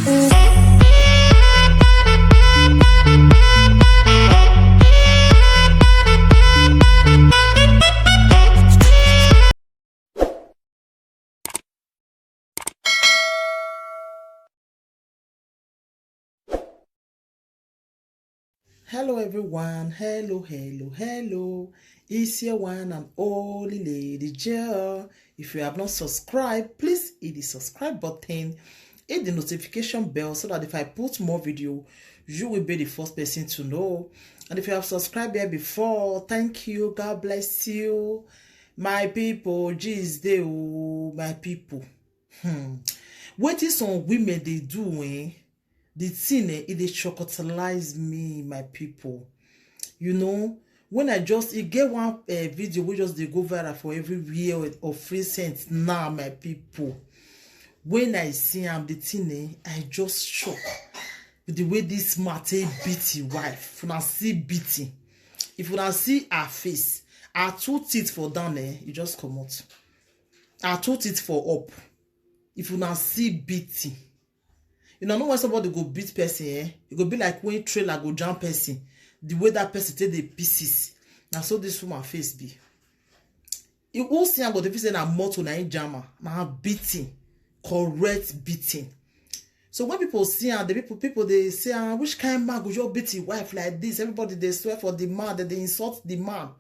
Hello everyone, hello. It's your one and only Lady Jill. If you have not subscribed, please hit the subscribe button, hit the notification bell so that if I put more video, you will be the first person to know. And if you have subscribed here before, thank you, God bless you. My people, Jesus dey o, my people. What is some women they doing? The thing it dey chocotalize me, my people. You know, when I just get one video we just they go viral for everywhere of recent now, my people. When I see the thing I just shock with the way this matter beat his wife. If you see beating, if you see her face, her two teeth for down there, you just come out. Her two teeth for up. If you see beating. You know when somebody go beat person, it go be like when trailer go jump person. The way that person take the pieces. Now so this woman face be. You all see about the face na motor na in jammer. Now beating. Correct beating. So when people see her, the people they say, which kind of man go you beat your wife like this? Everybody they swear for the man, that they insult the man.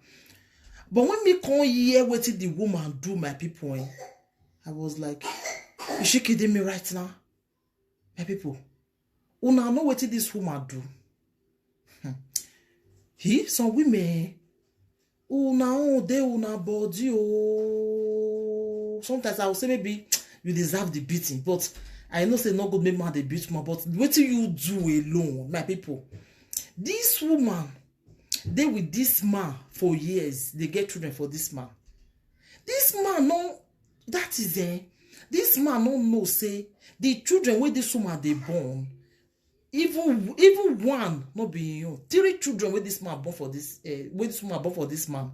But when me come here what did the woman do, my people, I was like, is she kidding me right now? My people, una know what this woman do. Some women, una body. Sometimes I will say maybe you deserve the beating, but I know say not good make man the beat man. But what do you do alone, my people? This woman, they with this man for years. They get children for this man. This man, no, that is this man don't know say the children where this woman they born, even one not be young. 3 children where this man born for this where this woman born for this man,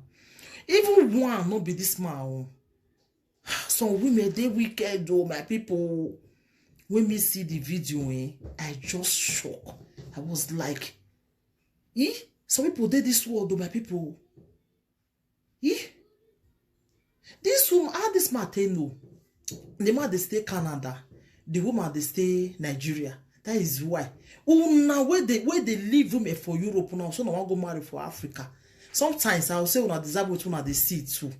even one not be this man. Some women they wicked though, my people. When me see the video, I just shock. I was like, some people did this world though, my people. This woman, how this man they know? The man they stay Canada, the woman they stay Nigeria. That is why. Now where they leave women for Europe now, so no one go marry for Africa. Sometimes I'll say when I deserve what one they see too.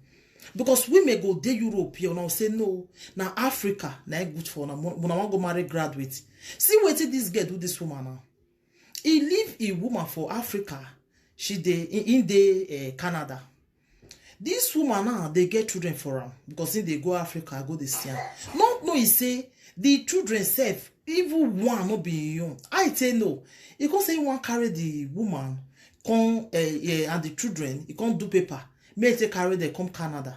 Because women go to Europe here now say no. Now Africa, now good for now. When I want go marry graduate. See what this girl do this woman now. He leave a woman for Africa. She in the Canada. This woman now, they get children for her. Because if they go Africa, go this year. No, he say, the children self, even one not be young. I say no. He can't say one carry the woman, come and the children, he can't do paper. May take carry them come Canada.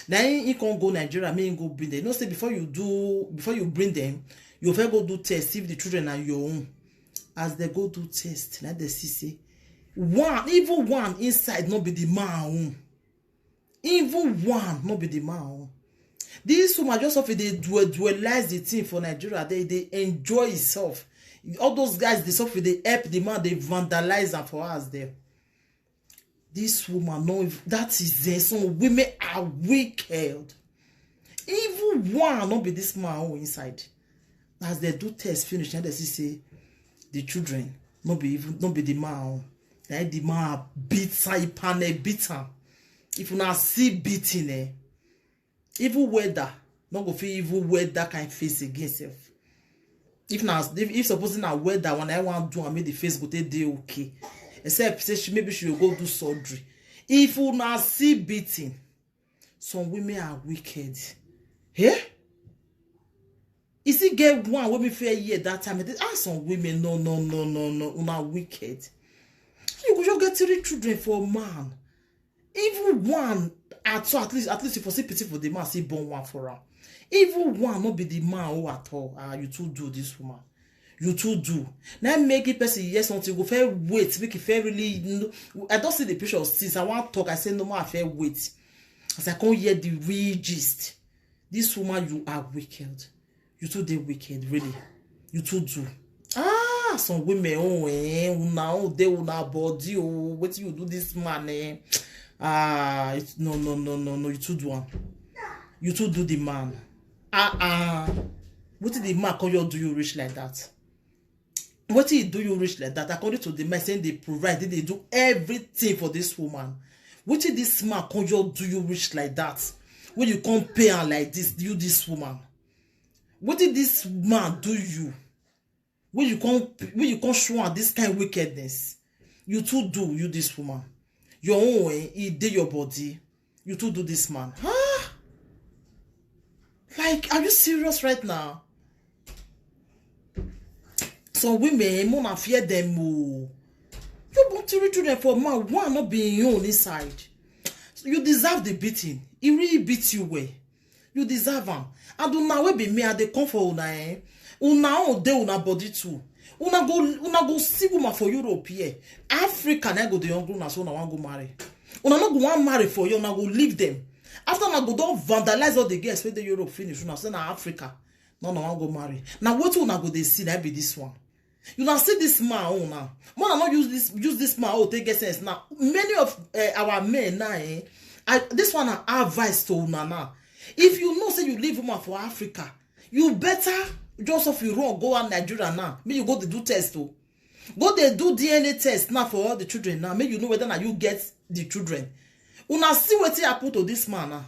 Now he can't go Nigeria, may go bring them. No say before you bring them, you first go do test, if the children are your own. As they go do test, now they see even one inside not be the man. Even one not be the man. This woman just often they dualize the thing for Nigeria. They enjoy itself. All those guys they suffer they help the man, they vandalize them for us there. This woman no, that is there. Some women are wicked. Even one not be this man inside. As they do test finish, and they say the children not be the man. Like the man beats her. If you not see beating, evil weather, not go feel evil weather kind face against self. If supposing na weather when I want to do, I make the face go take day okay. Except say maybe she will go do surgery. If you not see beating, some women are wicked. Yeah? Is it get one when me fair year that time? Some women no, not wicked. You go just get 3 children for a man. Even one, at least if you see pity for the man, see born one for her. Even one not be the man who at all. You two do this woman. You two do. Now make it person yes something go fair wait. Make it fair really. I don't see the picture since I want to talk. I say no more. I fair wait. As I can't hear the real gist. This woman, you are wicked. You two they wicked really. You too do. Ah, some women, oh, now they will not body, oh, what you do this man, eh? Ah, no, no, no, no, no, you too do one. You too do the man. What did the man call you do you rich like that? What did he do you rich like that? According to the man saying they provide, they do everything for this woman. What did this man call you do you rich like that? When you can't pay her like this woman. What did this man do you? When you can't show her this kind of wickedness. You too do you this woman. Your own way, he did your body. You too do this man. Huh? Like, are you serious right now? Some women, mona fear them. You want to reach them for man, one not being your own inside. So you deserve the beating. He really beats you well. You deserve him. And do now be me, they come for una, eh? Una on de una body too. Una go see woman for Europe here. Africa, na go the young grown so una want go marry. Una not go want marry for you, una go leave them. After una go don't vandalize all the girls when the Europe finish, una say na Africa. No, no, want go marry. Now what una go they see that be this one? You now see this man oh now. Man, not use this man oh take get sense. Now many of our men now, this one are advice to una now. If you know say you leave woman for Africa, you better just off you wrong go on Nigeria now. May you go to do test too. Go they do DNA test now for all the children now. May you know whether now you get the children. Una see what happen to this man now.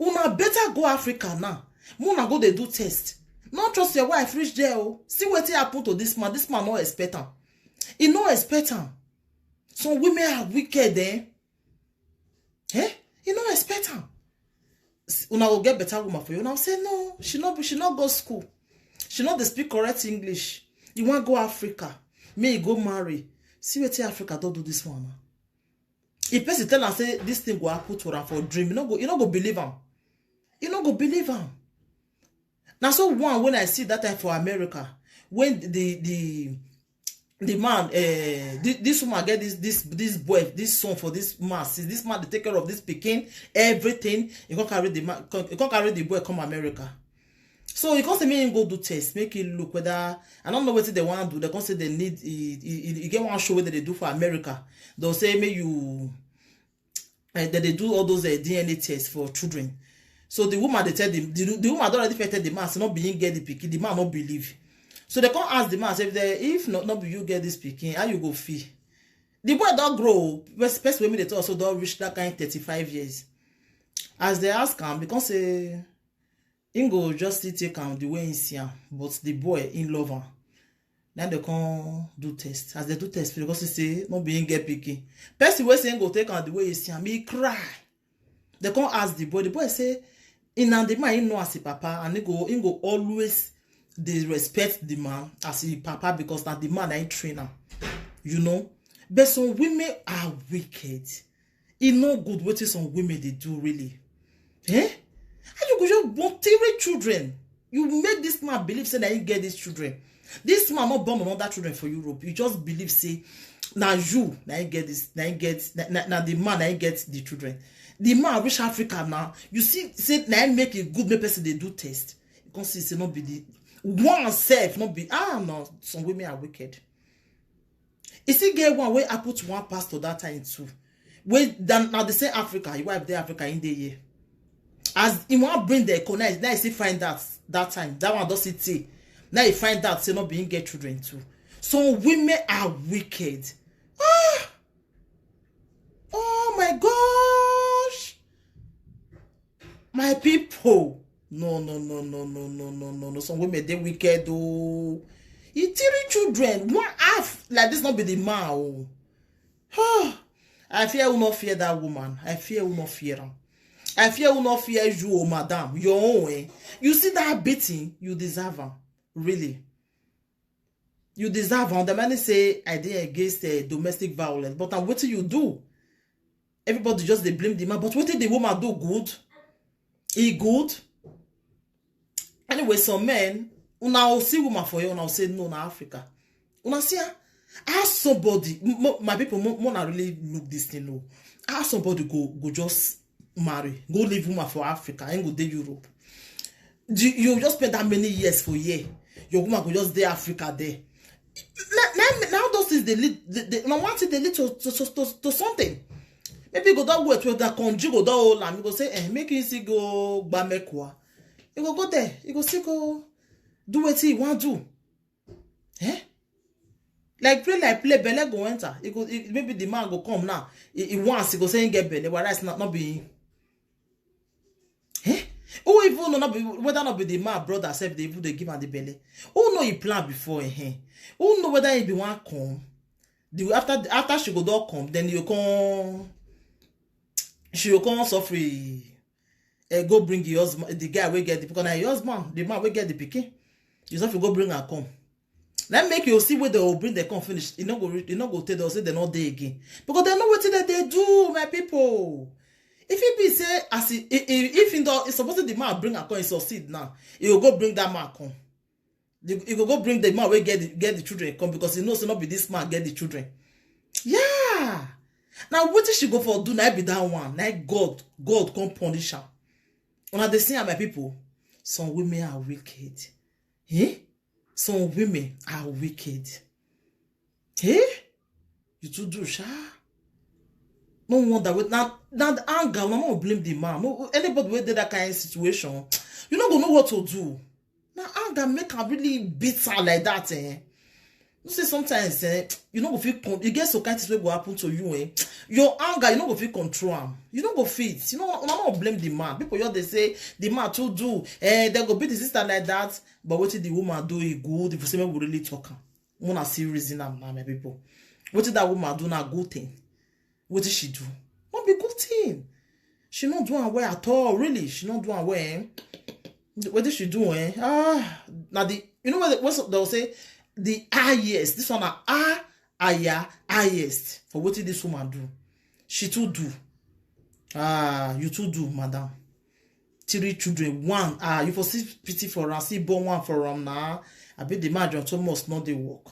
Una better go Africa now. Una go they do test. Not trust your wife reach there. Oh. See what happen to this man. This man not expect him. He not expect him. Some women are wicked, eh? Eh? He not expect him. Una will get better woman for you. Now say no, she not go school. She not they speak correct English. You want go Africa? May you go marry. See what Africa don't do this one. If person tell and say this thing go happen to her for a dream, you not go believe him. You not go believe him. Now so one when I see that time for America, when the man this woman get this boy, this son for this man, see this man they take care of this pikin, everything, you can't carry the man, you can't carry the boy come America. So you can't say me go do test, make it look whether I don't know what they want to do. They can't say they need you get one show whether they do for America. They'll say maybe you that they do all those DNA tests for children. So the woman they tell them the woman don't already tell the man so not being get the pikin, the man not believe. So they can't ask the man say if not be you get this pikin, how you go feel? The boy don't grow. Best women they also don't reach that kind 35 years. As they ask him, because Ingo just take him the way he see him, but the boy in love him. Then they can't do test. As they do test, because he say not being get pikin. Person wey say Ingo take him the way he see him, he cry. They can't ask the boy. The boy say, in the man he know as a papa, and Ingo always they respect the man as a papa because now the man ain't trainer, you know. But some women are wicked. It's not good what some women they do really. Eh? And you go just born 3 children. You make this man believe say that he get these children. This man not born another children for Europe. You just believe say now you now he get this, now he get now the man now he get the children. The man reach Africa now. You see say now make a good person they do test. You can see say not be the one self not be no, some women are wicked. You see get one way I put one pastor that time too. When now they say Africa, you wipe the Africa in the year. As you want bring the economy, now you see find that time. That one does it say. Now you find that say not being get children too. Some women are wicked. Oh my gosh. My people. No. Some women they wicked oh. You 3 children, one half like this not be the man oh. I fear will not fear that woman. I fear will not fear her. I fear will not fear you, oh madam. Your own way. You see that beating, you deserve her. Really. You deserve her. The man say I did against domestic violence, but what do you do? Everybody just they blame the man. But what did the woman do good? He good? Anyway, some men, una will see woman for you, una will say no na Africa. Una see her? Ask somebody, my people, not really look this thing low. Ask somebody go just marry, go live woman for Africa and go to Europe. You just spend that many years for a year. your woman go just dey Africa there. Now those things they lead. Now one thing they lead to something. Maybe you go down wait with that country go down all and you go say, make you see go Bamekwa. You go there. You go see go do what he want do. Like play belle go enter. Maybe the man go come now. He wants he go say he get belle, but that's not be. Who even know whether not be the man brother self they even they give her the belly. Who know he plan before Who know whether he be one come? After she go down come, then you come. She will come suffer. Go bring your husband, the guy will get the because your husband, the man will get the pikin. You have to go bring her come. Let make you see where they will bring the come finish. You not go tell them say they're not there again because they know what that they do, my people. If it be say as if it's supposed the man bring a come, he succeed now. He will go bring that man come. He will go bring the man will get the children come because he knows not be this man get the children. Yeah. Now what did she go for? Do not be that one. Like God can't punish her. When they say my people, some women are wicked. Some women are wicked. You too do sha. No wonder with now the anger, I'm not blame the man. Anybody who did that kind of situation, you not gonna know what to do. Now anger make her really bitter like that, You see sometimes you know go feel you get some kind of things will happen to you, Your anger, you know go feel control am. You know go fit. You know, I'm not blame the man. People they say the man too do. They go beat the sister like that. But what did the woman do? It good. If you will really talk. Wanna see reason am now, my people. What did that woman do? Not good thing. What did she do? Not be good thing. She not doing well at all. Really, she not doing well. What did she do? Now you know what they'll say. The highest, this one highest for what did this woman do? She too do. You too do, madam. 3 children, 1. You for see pity for her, see born 1 for her now. I bet the man John Thomas not they work.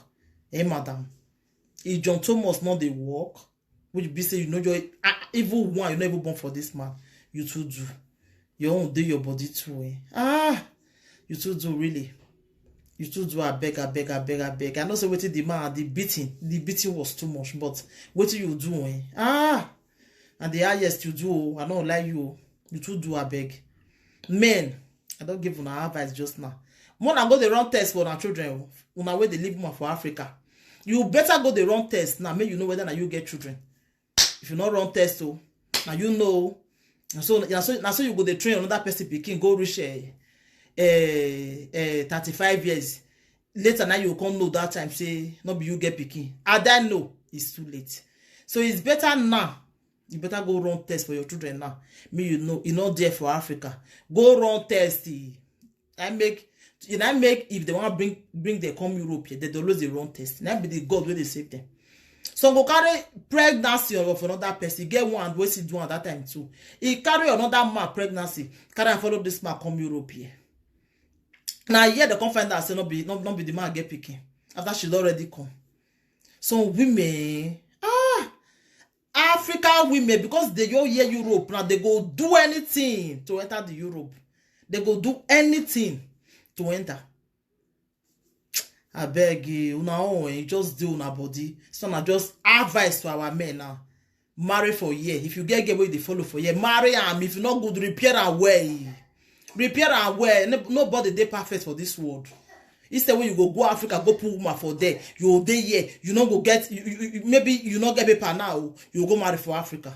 Madam. If John Thomas not they work, which be say you know your evil one, you never born for this man. You too do. You own do your body too. You too do really. You too do I beg. I know say what the man the beating was too much, but what you do and the highest you do, I don't like you too do I beg. Men, I don't give una advice just now. When I go the wrong test for our children, when I way they live more for Africa, you better go the wrong test now. Make you know whether you get children. If you not wrong test, now you know. So you go the train another person picking go reach 35 years later. Now you come know that time say not be you get picking. I don't know it's too late. So it's better now. You better go run test for your children now. Me you know you're not there for Africa. Go run test. I make if they want to bring them come Europe here, they always they run test. Now be the God where they save them. So go carry pregnancy of another person. Get one where she do at that time too. He carry another man pregnancy. Carry and follow this man come Europe here. Now here they come find out say not be the man get picking after she's already come. So women, African women, because they go here Europe now, they go do anything to enter the Europe. They go do anything to enter. I beg you, you just do una body. So now just advice to our men now. Marry for a year. If you get where they follow for a year, marry them. If you not good, repair and wear. Repair and wear. Nobody they perfect for this world. Instead when you go Africa, go put woman for there. You dey here. You not go get. Maybe you not get paper now. You go marry for Africa.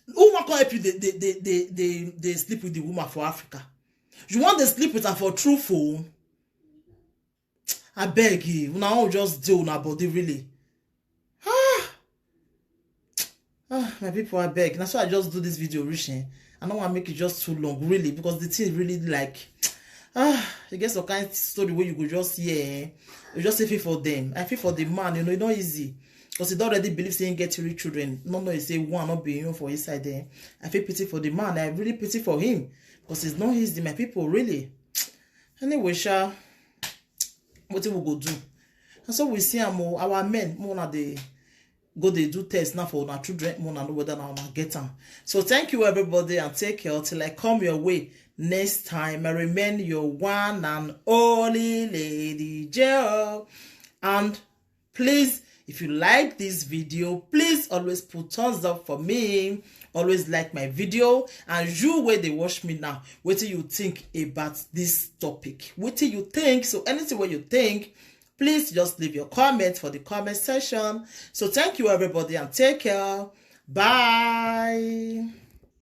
Who want to help you? They sleep with the woman for Africa. You want to sleep with her for true phone? I beg you. Now just do una body really. My people, I beg. That's why I just do this video reaching. I don't want to make it just too long, really, because the thing really like you get some kind of story where you go just you just say feel for them. I feel for the man, it's not easy. Because he don't already believe saying get 3 children. No, he say one not being for his side there. I feel pity for the man. I really pity for him. Because it's not easy, my people, really. Anyway, what we go do? And so we see our men more than go dey do test now for una children, una know whether na una get am. So thank you everybody, and take care till I come your way next time. I remain your one and only Lady J. And please, if you like this video, please always put thumbs up for me. Always like my video. And you where they watch me now, what do you think about this topic? What do you think? So anything what you think, please just leave your comment for the comment section. So thank you everybody, and take care. Bye.